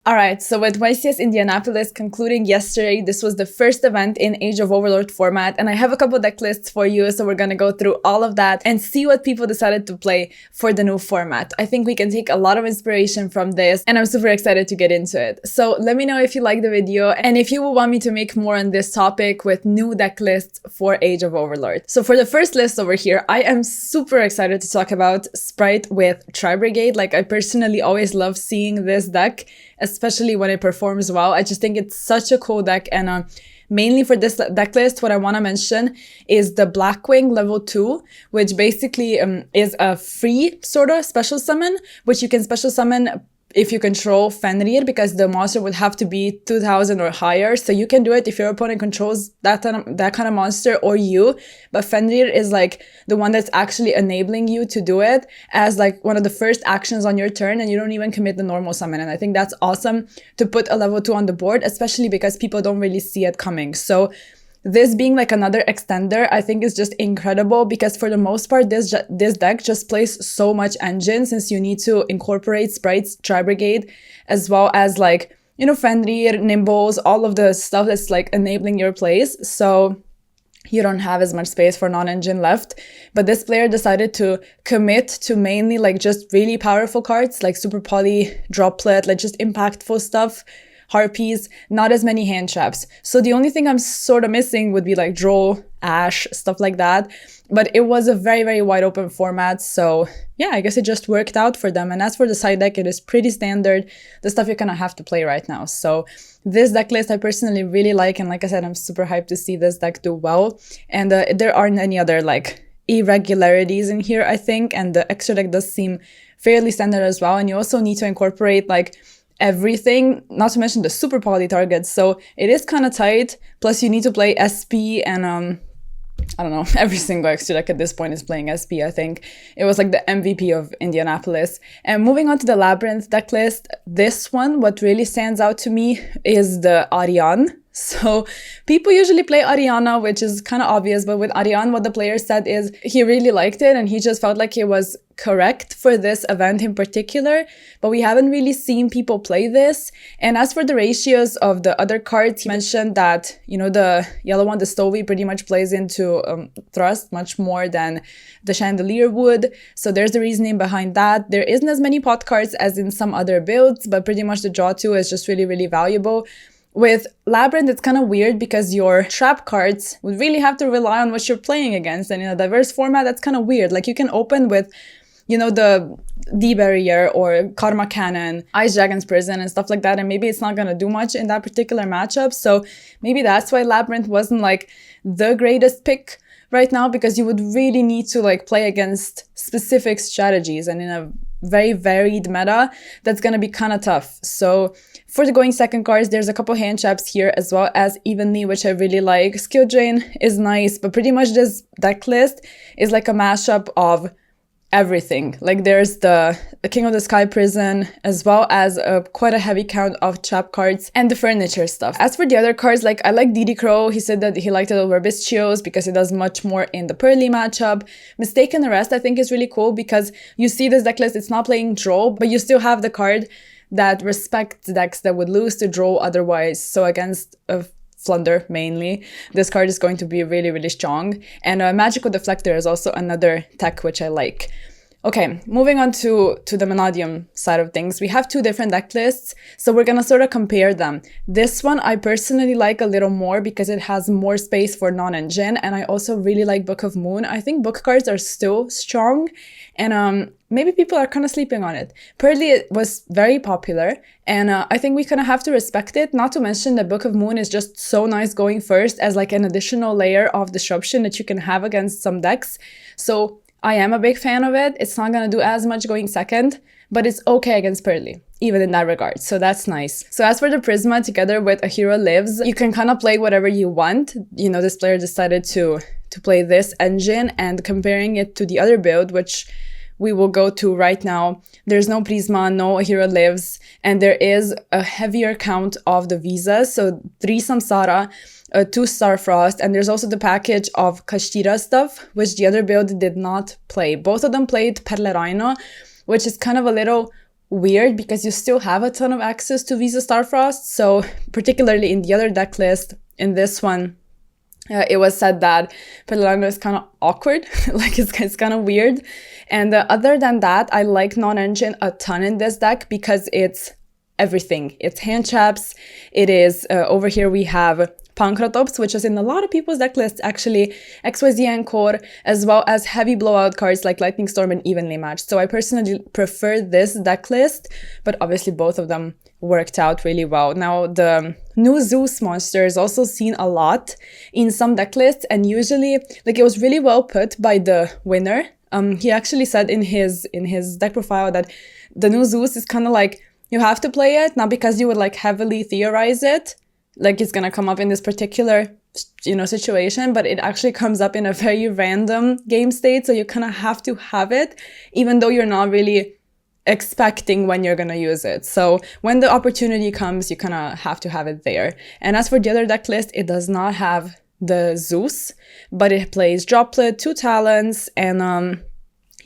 Alright, so with YCS Indianapolis concluding yesterday, this was the first event in Age of Overlord format, and I have a couple deck lists for you, so we're gonna go through all of that and see what people decided to play for the new format. I think we can take a lot of inspiration from this, and I'm super excited to get into it. So let me know if you like the video, and if you will want me to make more on this topic with new deck lists for Age of Overlord. So for the first list over here, I am super excited to talk about Sprite with Tri-Brigade. Like, I personally always love seeing this deck, especially when it performs well. I just think it's such a cool deck, and mainly for this deck list, what I want to mention is the Blackwing level 2, which basically is a free sort of special summon, which you can special summon if you control Fenrir, because the monster would have to be 2000 or higher. So you can do it if your opponent controls that kind of monster or you, but Fenrir is like the one that's actually enabling you to do it as like one of the first actions on your turn, and you don't even commit the normal summon. And I think that's awesome to put a level 2 on the board, especially because people don't really see it coming. So this being like another extender, I think is just incredible, because for the most part, this deck just plays so much engine, since you need to incorporate Sprite's Tri-Brigade, as well as like, you know, Fenrir, Nimbles, all of the stuff that's like enabling your plays. So you don't have as much space for non-engine left. But this player decided to commit to mainly like just really powerful cards, like Super Poly, Droplet, like just impactful stuff. Harpies, not as many hand traps. So the only thing I'm sort of missing would be like Droll, Ash, stuff like that. But it was a very, very wide open format. So yeah, I guess it just worked out for them. And as for the side deck, it is pretty standard, the stuff you kind of have to play right now. So this deck list I personally really like. And like I said, I'm super hyped to see this deck do well. And there aren't any other like irregularities in here, I think. And the extra deck does seem fairly standard as well. And you also need to incorporate like everything, not to mention the super poly targets, so it is kind of tight. Plus you need to play SP, and I don't know, every single extra deck at this point is playing SP. I think it was like the MVP of Indianapolis. And moving on to the Labyrinth deck list, this one, what really stands out to me is the Ariane. So people usually play Ariana, which is kind of obvious, but with Ariane, what the player said is he really liked it and he just felt like it was correct for this event in particular, but we haven't really seen people play this. And as for the ratios of the other cards, he mentioned that, you know, the yellow one, the Stovey, pretty much plays into Thrust much more than the Chandelier would. So there's the reasoning behind that. There isn't as many pot cards as in some other builds, but pretty much the draw 2 is just really, really valuable. With Labyrinth, it's kind of weird because your trap cards would really have to rely on what you're playing against. And in a diverse format, that's kind of weird. Like you can open with, you know, the D-Barrier or Karma Cannon, Ice Dragon's Prison and stuff like that. And maybe it's not going to do much in that particular matchup. So maybe that's why Labyrinth wasn't like the greatest pick right now, because you would really need to like play against specific strategies. And in a very varied meta, that's going to be kind of tough. So for the going second cards, there's a couple hand traps here, as well as Evenly, which I really like. Skill Drain is nice, but pretty much this deck list is like a mashup of everything. Like there's the King of the Sky Prison, as well as quite a heavy count of trap cards and the furniture stuff. As for the other cards, like I like Didi Crow. He said that he liked it over Bestios because it does much more in the Pearly matchup. Mistaken Arrest I think is really cool because you see this deck list, it's not playing Droll, but you still have the card that respects decks that would lose to Droll otherwise. So against Flunder mainly, this card is going to be really, really strong. And Magical Deflector is also another tech which I like. Okay, moving on to the Monodium side of things. We have two different deck lists, so we're gonna sort of compare them. This one I personally like a little more because it has more space for non-engine, and I also really like Book of Moon. I think book cards are still strong, and maybe people are kind of sleeping on it. Pearly was very popular, and I think we kind of have to respect it, not to mention that Book of Moon is just so nice going first as like an additional layer of disruption that you can have against some decks. So I am a big fan of it. It's not going to do as much going second, but it's okay against Pearly, even in that regard. So that's nice. So as for the Prisma, together with A Hero Lives, you can kind of play whatever you want. You know, this player decided to play this engine, and comparing it to the other build, which we will go to right now, there's no Prisma, no A Hero Lives, and there is a heavier count of the visas. So 3 Samsara, 2 Starfrost, and there's also the package of Kashtira stuff, which the other build did not play. Both of them played Perle Rhino, which is kind of a little weird because you still have a ton of access to Visa Starfrost. So particularly in the other deck list, in this one, it was said that Pelorano is kind of awkward, like it's kind of weird. And other than that, I like non-engine a ton in this deck because it's everything. It's hand traps. It is, over here we have Pankratops, which is in a lot of people's deck lists actually, XYZ Encore, as well as heavy blowout cards like Lightning Storm and Evenly Matched. So I personally prefer this deck list, but obviously both of them worked out really well. Now, the new Zeus monster is also seen a lot in some deck lists, and usually, like, it was really well put by the winner. He actually said in his deck profile that the new Zeus is kind of like, you have to play it, not because you would like heavily theorize it, like it's gonna come up in this particular, situation, but it actually comes up in a very random game state, so you kind of have to have it, even though you're not really expecting when you're gonna use it. So when the opportunity comes, you kind of have to have it there. And as for the other deck list, it does not have the Zeus, but it plays Droplet, 2 Talons, and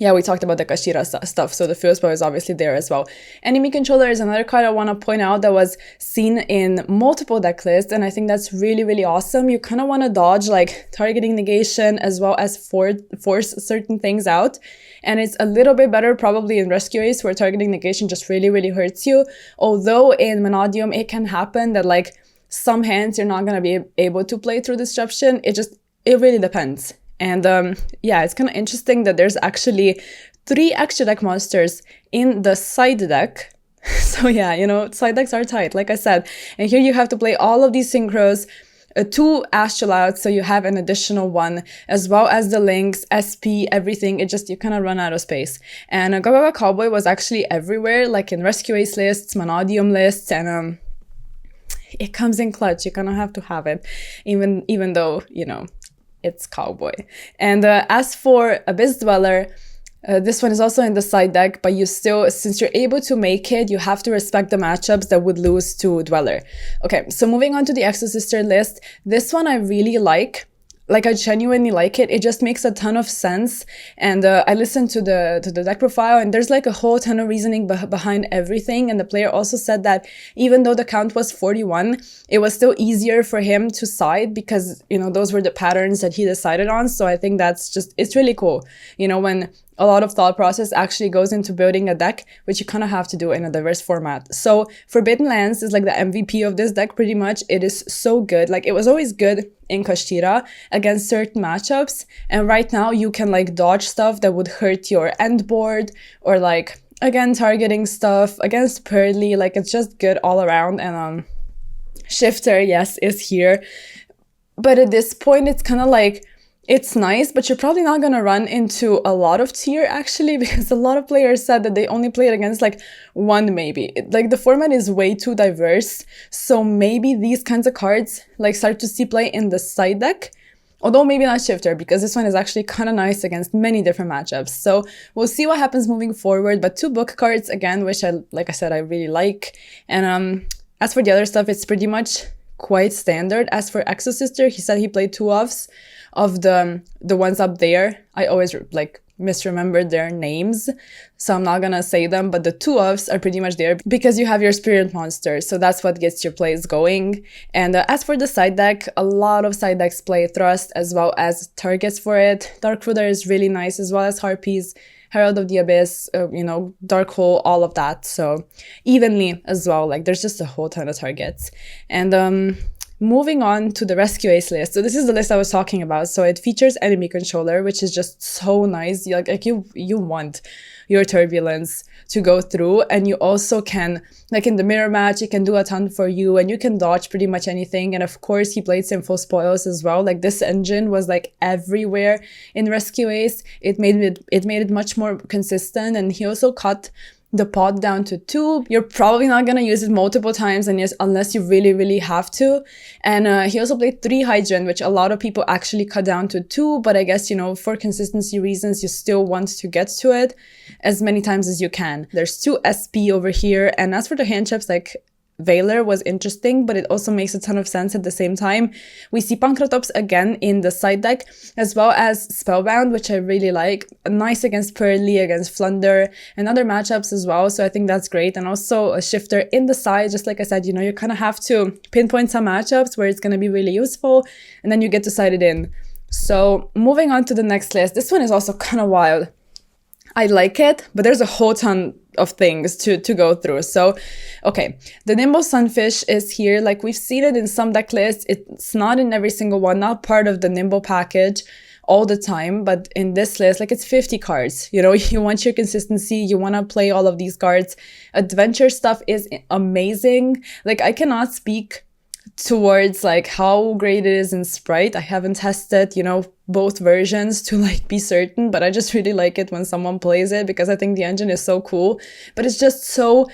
yeah, we talked about the Kashira stuff, so the Fierce Bow is obviously there as well. Enemy Controller is another card I want to point out that was seen in multiple deck lists, and I think that's really, really awesome. You kind of want to dodge like targeting negation as well as force certain things out, and it's a little bit better probably in Rescue Ace where targeting negation just really, really hurts you. Although in Monodium it can happen that like some hands you're not going to be able to play through Disruption. It really depends. And yeah, it's kind of interesting that there's actually 3 extra deck monsters in the side deck. So yeah, side decks are tight, like I said. And here you have to play all of these synchros, 2 Astral outs, so you have an additional 1, as well as the links, SP, everything. You kind of run out of space. And Gaga Cowboy was actually everywhere, like in Rescue Ace lists, Monodium lists, and it comes in clutch. You kind of have to have it, even though, it's Cowboy. And as for Abyss Dweller, this one is also in the side deck, but you still, since you're able to make it, you have to respect the matchups that would lose to Dweller. Okay, so moving on to the Exosister list, this one I really like. Like, I genuinely like it. It just makes a ton of sense. And I listened to the deck profile, and there's like a whole ton of reasoning behind everything. And the player also said that even though the count was 41, it was still easier for him to side because, those were the patterns that he decided on. So I think it's really cool, when a lot of thought process actually goes into building a deck, which you kind of have to do in a diverse format. So Forbidden Lands is like the MVP of this deck pretty much. It is so good. Like, it was always good in Kashtira against certain matchups, and right now you can like dodge stuff that would hurt your end board, or like, again, targeting stuff against Pearly. Like, it's just good all around. And Shifter, yes, is here. But at this point, it's kind of like, it's nice, but you're probably not going to run into a lot of tier actually, because a lot of players said that they only played against like 1 maybe. Like, the format is way too diverse, so maybe these kinds of cards like start to see play in the side deck. Although maybe not Shifter, because this one is actually kind of nice against many different matchups. So we'll see what happens moving forward. But 2 book cards again, which like I said, I really like. And as for the other stuff, it's pretty much quite standard. As for Exosister, he said he played 2 offs of the ones up there. I always like misremembered their names, so I'm not gonna say them, but the 2 offs are pretty much there because you have your spirit monster, so that's what gets your plays going. And as for the side deck, a lot of side decks play Thrust as well as targets for it. Dark Ruler is really nice, as well as Harpies, Herald of the Abyss, Dark Hole, all of that. So evenly as well, like there's just a whole ton of targets. And moving on to the Rescue Ace list. So this is the list I was talking about. So it features Enemy Controller, which is just so nice. You want your Turbulence to go through, and you also can, like in the mirror match, it can do a ton for you, and you can dodge pretty much anything. And of course, he played Sinful Spoils as well. Like, this engine was like everywhere in Rescue Ace. It made it much more consistent, and he also cut the pod down to 2. You're probably not gonna use it multiple times unless you really, really have to. And he also played 3 Hydrant, which a lot of people actually cut down to 2, but I guess, for consistency reasons, you still want to get to it as many times as you can. There's 2 SP over here, and as for the hand traps, like, Valor was interesting, but it also makes a ton of sense at the same time. We see Pankratops again in the side deck, as well as Spellbound, which I really like. Nice against Pearly, against Flunder, and other matchups as well, so I think that's great. And also a shifter in the side, just like I said, you kind of have to pinpoint some matchups where it's going to be really useful, and then you get to side it in. So moving on to the next list, this one is also kind of wild. I like it, but there's a whole ton of things to go through. So, okay, the Nimble Sunfish is here. Like, we've seen it in some deck lists. It's not in every single one, not part of the Nimble package all the time, but in this list, like, it's 50 cards. You want your consistency, you want to play all of these cards. Adventure stuff is amazing. Like, I cannot speak towards like how great it is in Sprite. I haven't tested, both versions to like be certain, but I just really like it when someone plays it because I think the engine is so cool, but it's just so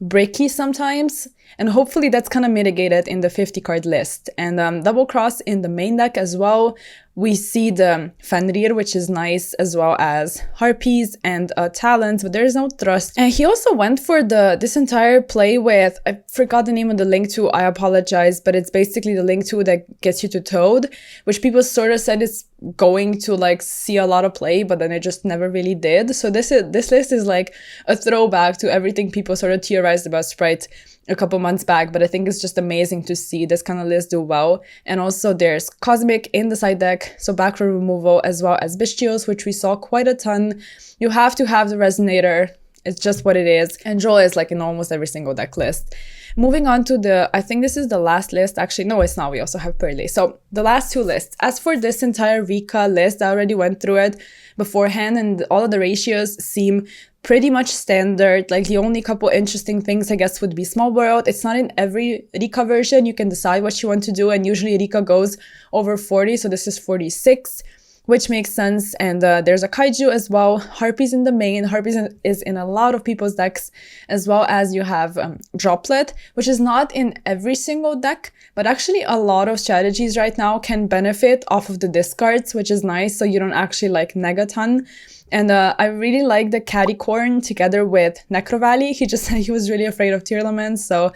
bricky sometimes, and hopefully that's kind of mitigated in the 50 card list. And double cross in the main deck as well. We see the Fenrir, which is nice, as well as Harpies and Talons, but there is no Thrust. And he also went for this entire play with, I forgot the name of the link to, I apologize, but it's basically the link to that gets you to Toad, which people sort of said is going to like see a lot of play, but then it just never really did. So this list is like a throwback to everything people sort of theorized about Sprite a couple months back, but I think it's just amazing to see this kind of list do well. And also there's Cosmic in the side deck, so back row removal, as well as Bestios, which we saw quite a ton. You have to have the Resonator, it's just what it is. And Droll is like in almost every single deck list. Moving on to I think this is the last list. Actually, no, it's not. We also have Pearly. So the last two lists. As for this entire Rika list, I already went through it beforehand, and all of the ratios seem pretty much standard. Like, the only couple interesting things, I guess, would be Small World. It's not in every Rika version. You can decide what you want to do, and usually Rika goes over 40, so this is 46, which makes sense. And there's a Kaiju as well. Harpies in the main. Harpies is in a lot of people's decks, as well as you have Droplet, which is not in every single deck, but actually a lot of strategies right now can benefit off of the discards, which is nice, so you don't actually like neg a ton. And I really like the Cattycorn together with Necrovalley. He just said he was really afraid of Tearlaments. So,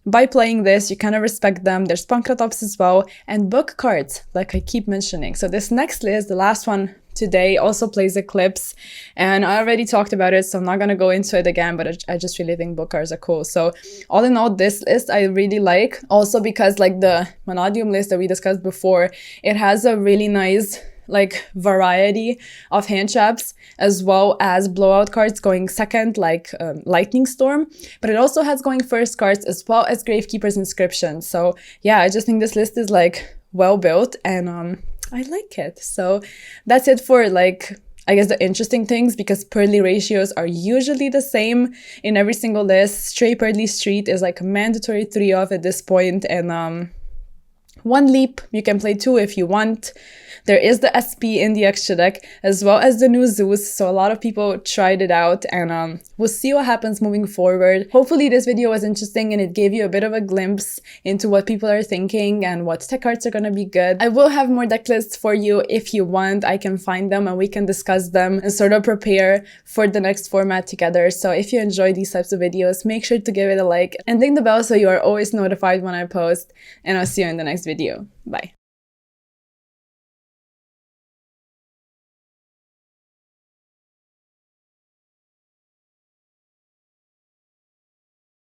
by playing this, you kind of respect them. There's Pankratops as well. And book cards, like I keep mentioning. So this next list, the last one today, also plays Eclipse. And I already talked about it, so I'm not going to go into it again. But I just really think book cards are cool. So all in all, this list I really like. Also because like the Vanadium list that we discussed before, it has a really nice like variety of hand traps, as well as blowout cards going second, like Lightning Storm, but it also has going first cards, as well as Gravekeeper's Inscription. So yeah, I just think this list is like well built, and I like it. So that's it for like, I guess, the interesting things, because Pearly ratios are usually the same in every single list. Stray Pearly Street is like a mandatory 3-off at this point, and one leap, you can play 2 if you want. There is the SP in the extra deck, as well as the new Zeus, so a lot of people tried it out, and we'll see what happens moving forward. Hopefully this video was interesting and it gave you a bit of a glimpse into what people are thinking and what tech cards are gonna be good. I will have more deck lists for you if you want. I can find them and we can discuss them and sort of prepare for the next format together. So if you enjoy these types of videos, make sure to give it a like and ding the bell so you are always notified when I post, and I'll see you in the next video. Bye.